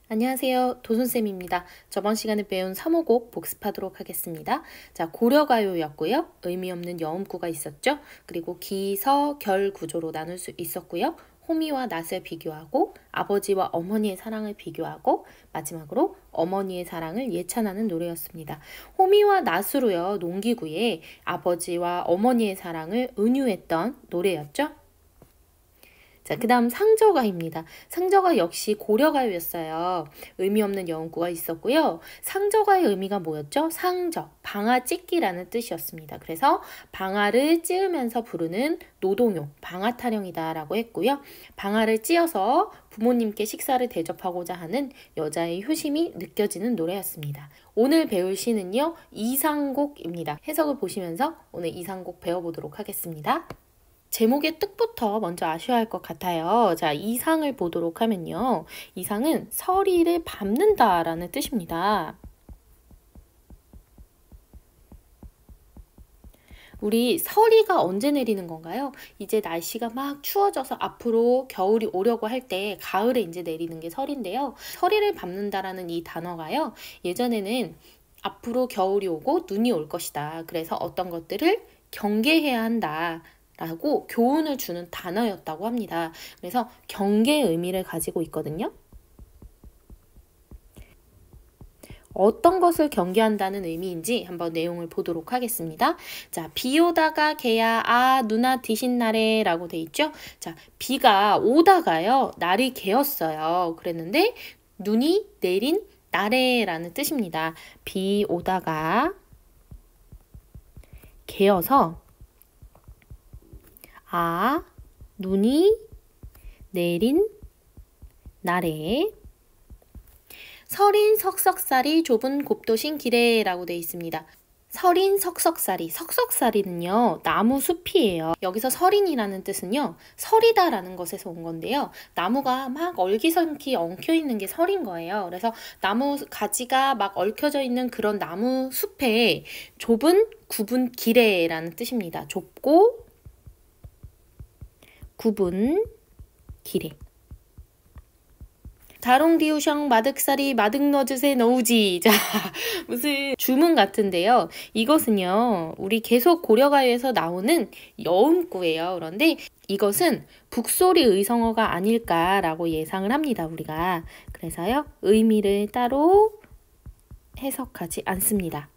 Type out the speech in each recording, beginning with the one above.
안녕하세요. 도순쌤입니다. 저번 시간에 배운 3호곡 복습하도록 하겠습니다. 자, 고려가요였고요. 의미 없는 여음구가 있었죠. 그리고 기, 서, 결 구조로 나눌 수 있었고요. 호미와 낫을 비교하고 아버지와 어머니의 사랑을 비교하고 마지막으로 어머니의 사랑을 예찬하는 노래였습니다. 호미와 낫으로요. 농기구에 아버지와 어머니의 사랑을 은유했던 노래였죠. 자, 그 다음 상저가입니다. 상저가 역시 고려가요였어요. 의미 없는 여음구가 있었고요. 상저가의 의미가 뭐였죠? 상저, 방아 찢기라는 뜻이었습니다. 그래서 방아를 찌으면서 부르는 노동요, 방아 타령이다 라고 했고요. 방아를 찧어서 부모님께 식사를 대접하고자 하는 여자의 효심이 느껴지는 노래였습니다. 오늘 배울 시는요, 이상곡입니다. 해석을 보시면서 오늘 이상곡 배워보도록 하겠습니다. 제목의 뜻부터 먼저 아셔야 할 것 같아요. 자, 이상을 보도록 하면요. 이상은 서리를 밟는다 라는 뜻입니다. 우리 서리가 언제 내리는 건가요? 이제 날씨가 막 추워져서 앞으로 겨울이 오려고 할 때 가을에 이제 내리는 게 서리인데요. 서리를 밟는다라는 이 단어가요. 예전에는 앞으로 겨울이 오고 눈이 올 것이다. 그래서 어떤 것들을 경계해야 한다. 라고 교훈을 주는 단어였다고 합니다. 그래서 경계의 의미를 가지고 있거든요. 어떤 것을 경계한다는 의미인지 한번 내용을 보도록 하겠습니다. 자, 비 오다가 개야 아 누나 디신 날에 라고 돼 있죠. 자, 비가 오다가요 날이 개었어요. 그랬는데 눈이 내린 날에 라는 뜻입니다. 비 오다가 개어서 아, 눈이 내린 날에 서린 석석살이 좁은 곱도신 길에 라고 되어 있습니다. 서린 석석살이, 석석살이는요 나무 숲이에요. 여기서 서린이라는 뜻은요 설이다 라는 것에서 온 건데요. 나무가 막 얼기설기 엉켜있는 게 설인 거예요. 그래서 나무 가지가 막 얽혀져 있는 그런 나무 숲에 좁은 굽은 길에 라는 뜻입니다. 좁고 굽은 길에 다롱디우샹 마득사리 마득너즈세 너우지. 자, 무슨 주문 같은데요. 이것은요 우리 계속 고려가요에서 나오는 여음구예요. 그런데 이것은 북소리 의성어가 아닐까라고 예상을 합니다. 우리가. 그래서요 의미를 따로 해석하지 않습니다.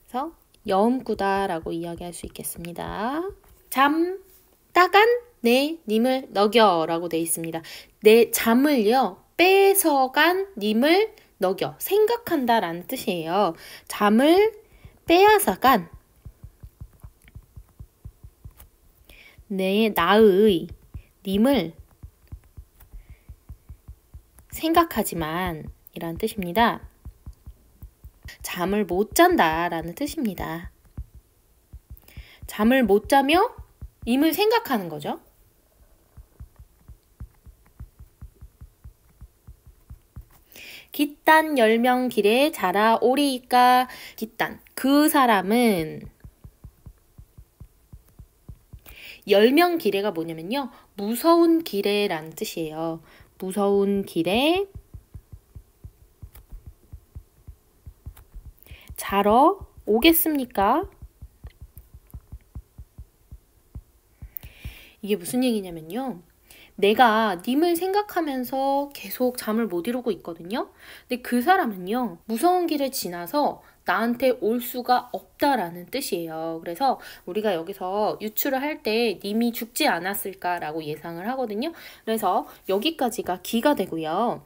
그래서 여음구다라고 이야기할 수 있겠습니다. 잠 따간 내 님을 너겨 라고 되어 있습니다. 내 잠을요 뺏어간 님을 너겨 생각한다 라는 뜻이에요. 잠을 빼앗아간 내 나의 님을 생각하지만 이란 뜻입니다. 잠을 못 잔다 라는 뜻입니다. 잠을 못 자며 임을 생각하는 거죠. 깃단 10명 길에 자라오리이까. 깃단, 그 사람은 10명 길에가 뭐냐면요 무서운 길에라는 뜻이에요. 무서운 길에 자러 오겠습니까? 이게 무슨 얘기냐면요. 내가 님을 생각하면서 계속 잠을 못 이루고 있거든요. 근데 그 사람은요. 무서운 길을 지나서 나한테 올 수가 없다라는 뜻이에요. 그래서 우리가 여기서 유추를 할 때 님이 죽지 않았을까라고 예상을 하거든요. 그래서 여기까지가 기가 되고요.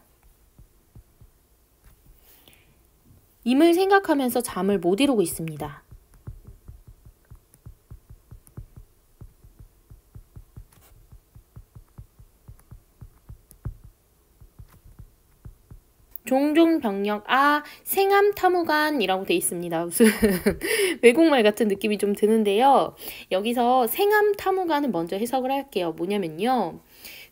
님을 생각하면서 잠을 못 이루고 있습니다. 종종병력 생암타무간이라고 돼 있습니다. 무슨 외국말 같은 느낌이 좀 드는데요. 여기서 생암타무간은 먼저 해석을 할게요. 뭐냐면요.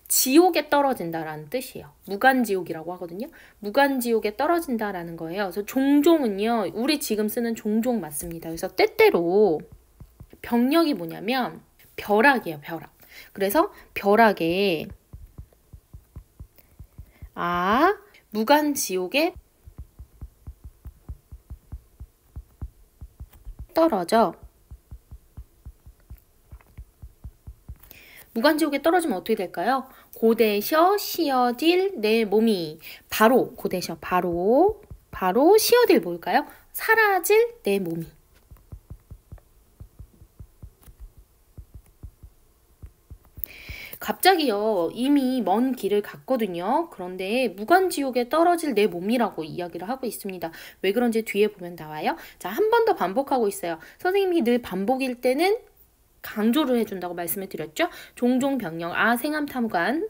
지옥에 떨어진다라는 뜻이에요. 무간지옥이라고 하거든요. 무간지옥에 떨어진다라는 거예요. 그래서 종종은요. 우리 지금 쓰는 종종 맞습니다. 그래서 때때로 병력이 뭐냐면 벼락이에요. 벼락. 그래서 벼락에 무간지옥에 떨어져. 무간지옥에 떨어지면 어떻게 될까요? 고대셔 시어딜 내 몸이 바로 고대셔 바로 시어딜 뭘까요? 사라질 내 몸이. 갑자기요, 이미 먼 길을 갔거든요. 그런데 무간지옥에 떨어질 내 몸이라고 이야기를 하고 있습니다. 왜 그런지 뒤에 보면 나와요. 자, 한 번 더 반복하고 있어요. 선생님이 늘 반복일 때는 강조를 해준다고 말씀을 드렸죠. 종종 병령 생암탐관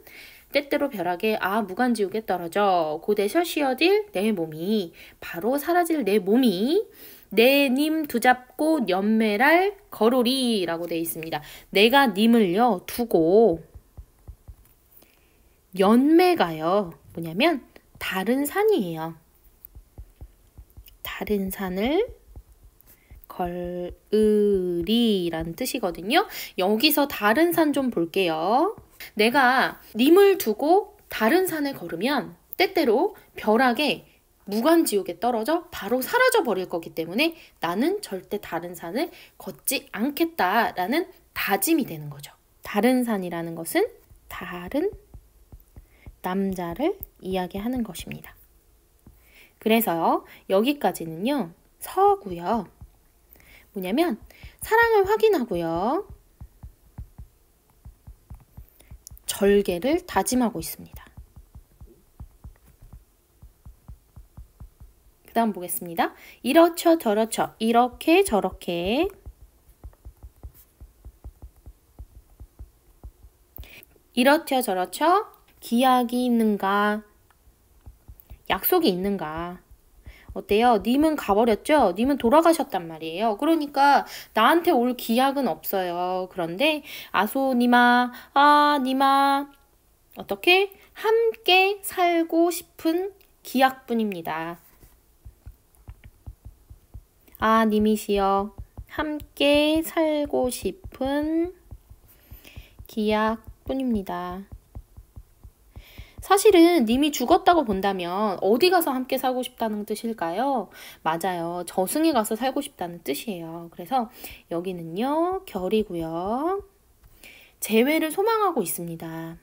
때때로 벼락에 무간지옥에 떨어져 고대셔 시어딜 내 몸이 바로 사라질 내 몸이 내 님 두잡고 연매랄 거로리 라고 되어 있습니다. 내가 님을요 두고 연매가요 뭐냐면 다른 산이에요. 다른 산을 걸으리라는 뜻이거든요. 여기서 다른 산 좀 볼게요. 내가 님을 두고 다른 산을 걸으면 때때로 벼락에 무간지옥에 떨어져 바로 사라져 버릴 거기 때문에 나는 절대 다른 산을 걷지 않겠다라는 다짐이 되는 거죠. 다른 산이라는 것은 다른 남자를 이야기하는 것입니다. 그래서요, 여기까지는요, 서고요. 뭐냐면 사랑을 확인하고요. 절개를 다짐하고 있습니다. 그 다음 보겠습니다. 이렇죠 저렇죠 이렇게 저렇게 이렇죠 저렇죠 기약이 있는가 약속이 있는가 어때요? 님은 가버렸죠? 님은 돌아가셨단 말이에요. 그러니까 나한테 올 기약은 없어요. 그런데 아소님아 님아 어떻게? 함께 살고 싶은 기약뿐입니다. 님이시여 함께 살고 싶은 기약뿐입니다. 사실은 님이 죽었다고 본다면 어디 가서 함께 살고 싶다는 뜻일까요? 맞아요. 저승에 가서 살고 싶다는 뜻이에요. 그래서 여기는요. 결이고요. 재회를 소망하고 있습니다.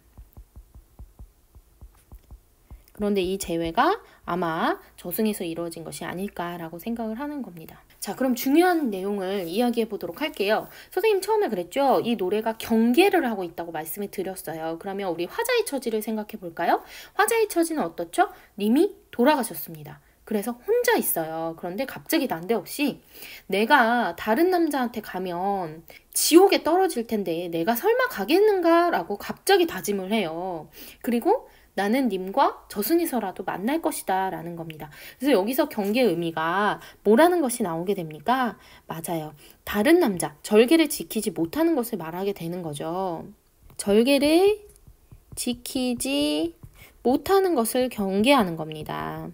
그런데 이 재회가 아마 저승에서 이루어진 것이 아닐까라고 생각을 하는 겁니다. 자, 그럼 중요한 내용을 이야기해 보도록 할게요. 선생님 처음에 그랬죠? 이 노래가 경계를 하고 있다고 말씀을 드렸어요. 그러면 우리 화자의 처지를 생각해 볼까요? 화자의 처지는 어떻죠? 님이 돌아가셨습니다. 그래서 혼자 있어요. 그런데 갑자기 난데없이 내가 다른 남자한테 가면 지옥에 떨어질 텐데 내가 설마 가겠는가? 라고 갑자기 다짐을 해요. 그리고 나는 님과 저승에서라도 만날 것이다 라는 겁니다. 그래서 여기서 경계의 의미가 뭐라는 것이 나오게 됩니까? 맞아요. 다른 남자, 절개를 지키지 못하는 것을 말하게 되는 거죠. 절개를 지키지 못하는 것을 경계하는 겁니다.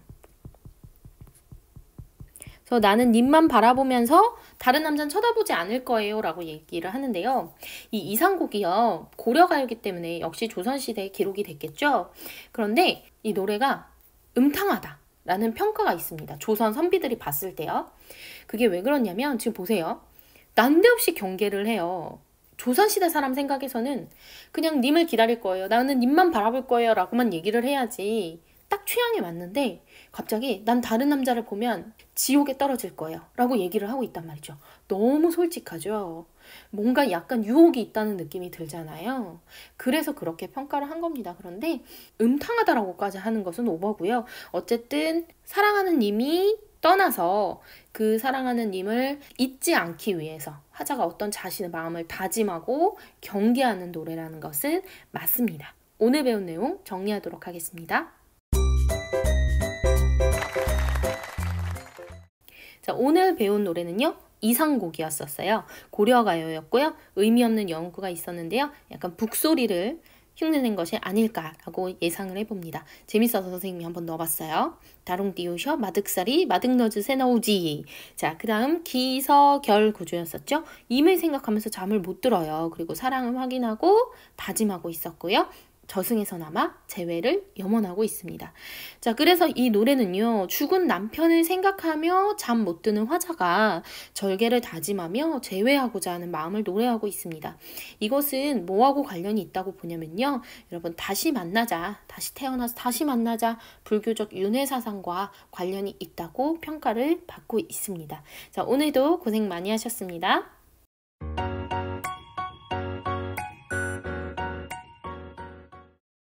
그래서 나는 님만 바라보면서 다른 남자는 쳐다보지 않을 거예요 라고 얘기를 하는데요. 이 이상곡이요. 고려가요기 때문에 역시 조선시대에 기록이 됐겠죠. 그런데 이 노래가 음탕하다 라는 평가가 있습니다. 조선 선비들이 봤을 때요. 그게 왜 그러냐면 지금 보세요. 난데없이 경계를 해요. 조선시대 사람 생각에서는 그냥 님을 기다릴 거예요. 나는 님만 바라볼 거예요 라고만 얘기를 해야지 딱 취향에 맞는데 갑자기 난 다른 남자를 보면 지옥에 떨어질 거예요 라고 얘기를 하고 있단 말이죠. 너무 솔직하죠. 뭔가 약간 유혹이 있다는 느낌이 들잖아요. 그래서 그렇게 평가를 한 겁니다. 그런데 음탕하다라고까지 하는 것은 오버고요. 어쨌든 사랑하는 님이 떠나서 그 사랑하는 님을 잊지 않기 위해서 화자가 어떤 자신의 마음을 다짐하고 경계하는 노래라는 것은 맞습니다. 오늘 배운 내용 정리하도록 하겠습니다. 자, 오늘 배운 노래는요. 이상곡이었었어요. 고려가요였고요. 의미 없는 영구가 있었는데요. 약간 북소리를 흉내낸 것이 아닐까라고 예상을 해봅니다. 재밌어서 선생님이 한번 넣어봤어요. 다롱 띄우셔 마득사리 마득너즈 새나오지. 자, 그 다음 기서결 구조였었죠. 임을 생각하면서 잠을 못 들어요. 그리고 사랑을 확인하고 다짐하고 있었고요. 저승에서나마 재회를 염원하고 있습니다. 자, 그래서 이 노래는요, 죽은 남편을 생각하며 잠 못 드는 화자가 절개를 다짐하며 재회하고자 하는 마음을 노래하고 있습니다. 이것은 뭐하고 관련이 있다고 보냐면요, 여러분, 다시 만나자, 다시 태어나서 다시 만나자, 불교적 윤회사상과 관련이 있다고 평가를 받고 있습니다. 자, 오늘도 고생 많이 하셨습니다.